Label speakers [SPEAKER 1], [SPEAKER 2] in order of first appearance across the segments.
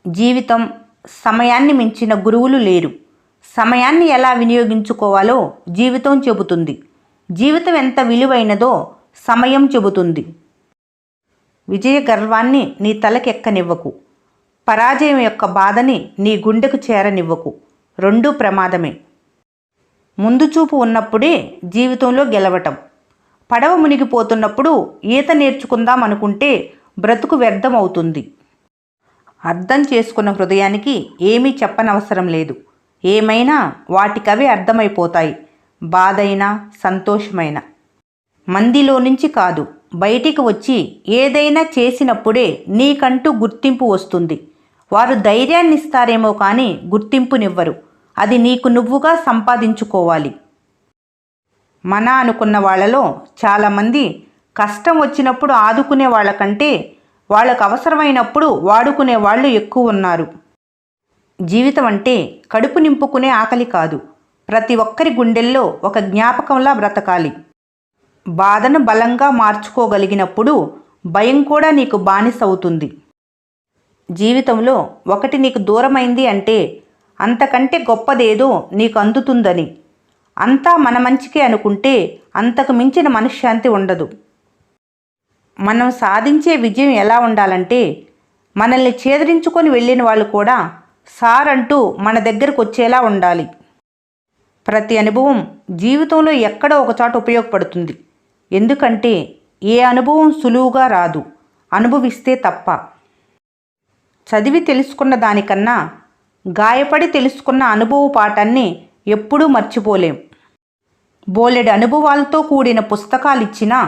[SPEAKER 1] జీవితం సమయాన్ని మించిన గురువులు లేరు. సమయాన్ని ఎలా వినియోగించుకోవాలో జీవితం చెబుతుంది. జీవితం ఎంత విలువైనదో సమయం చెబుతుంది. విజయ గర్వాన్ని నీ తలకెక్కనివ్వకు. పరాజయం యొక్క బాధని నీ గుండెకు చేరనివ్వకు. రెండూ ప్రమాదమే. ముందు చూపు ఉన్నప్పుడే జీవితంలో గెలవటం. పడవ మునిగిపోతున్నప్పుడు ఈత నేర్చుకుందాం అనుకుంటే బ్రతుకు వ్యర్థమవుతుంది. అర్థం చేసుకున్న హృదయానికి ఏమీ చెప్పనవసరం లేదు. ఏమైనా వాటికవే అర్థమైపోతాయి. బాధైనా సంతోషమైన మందిలో నుంచి కాదు, బయటికి వచ్చి ఏదైనా చేసినప్పుడే నీకంటూ గుర్తింపు వస్తుంది. వారు ధైర్యాన్ని ఇస్తారేమో కానీ గుర్తింపునివ్వరు. అది నీకు నువ్వుగా సంపాదించుకోవాలి. మన అనుకున్న వాళ్ళలో చాలామంది కష్టం వచ్చినప్పుడు ఆదుకునే వాళ్ళకంటే వాళ్ళకు అవసరమైనప్పుడు వాడుకునే వాళ్ళు ఎక్కువ ఉన్నారు. జీవితం అంటే కడుపు నింపుకునే ఆకలి కాదు. ప్రతి ఒక్కరి గుండెల్లో ఒక జ్ఞాపకంలా బ్రతకాలి. బాధను బలంగా మార్చుకోగలిగినప్పుడు భయం కూడా నీకు బానిస అవుతుంది. జీవితంలో ఒకటి నీకు దూరమైంది అంటే అంతకంటే గొప్పదేదో నీకు అందుతుందని. అంతా మన మంచికే అనుకుంటే అంతకు మించిన మనశ్శాంతి ఉండదు. మనం సాధించే విజయం ఎలా ఉండాలంటే మనల్ని ఛేదరించుకొని వెళ్ళిన వాళ్ళు కూడా సార్ అంటూ మన దగ్గరకు వచ్చేలా ఉండాలి. ప్రతి అనుభవం జీవితంలో ఎక్కడో ఒకచోట ఉపయోగపడుతుంది. ఎందుకంటే ఏ అనుభవం సులువుగా రాదు, అనుభవిస్తే తప్ప. చదివి తెలుసుకున్న దానికన్నా గాయపడి తెలుసుకున్న అనుభవ పాఠాన్ని ఎప్పుడూ మర్చిపోలేం. బోలెడు అనుభవాలతో కూడిన పుస్తకాలు ఇచ్చినా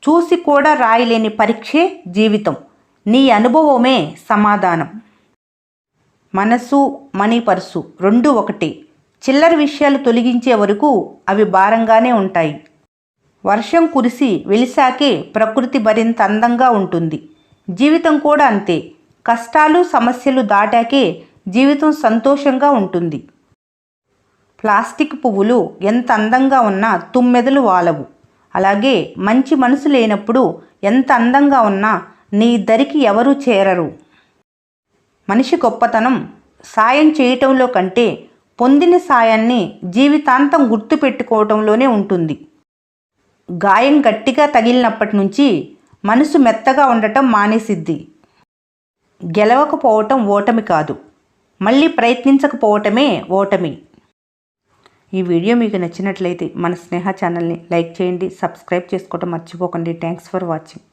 [SPEAKER 1] చూసి కూడా రాయలేని పరీక్షే జీవితం. నీ అనుభవమే సమాధానం. మనసు మనీ పర్సు రెండూ ఒకటే. చిల్లర విషయాలు తొలగించే వరకు అవి భారంగానే ఉంటాయి. వర్షం కురిసి వెలిసాకే ప్రకృతి మరింత అందంగా ఉంటుంది. జీవితం కూడా అంతే. కష్టాలు సమస్యలు దాటాకే జీవితం సంతోషంగా ఉంటుంది. ప్లాస్టిక్ పువ్వులు ఎంత అందంగా ఉన్నా తుమ్మెదలు వాలవు. అలాగే మంచి మనసు లేనప్పుడు ఎంత అందంగా ఉన్నా నీ దరికి ఎవరూ చేరరు. మనిషి గొప్పతనం సాయం చేయటంలో కంటే పొందిన సాయాన్ని జీవితాంతం గుర్తుపెట్టుకోవటంలోనే ఉంటుంది. గాయం గట్టిగా తగిలినప్పటి నుంచి మనసు మెత్తగా ఉండటం మానేసిద్ది. గెలవకపోవటం ఓటమి కాదు, మళ్ళీ ప్రయత్నించకపోవటమే ఓటమి. ఈ వీడియో మీకు నచ్చినట్లయితే మన స్నేహ ఛానల్ని లైక్ చేయండి, సబ్స్క్రైబ్ చేసుకోవటం మర్చిపోకండి. Thanks for watching.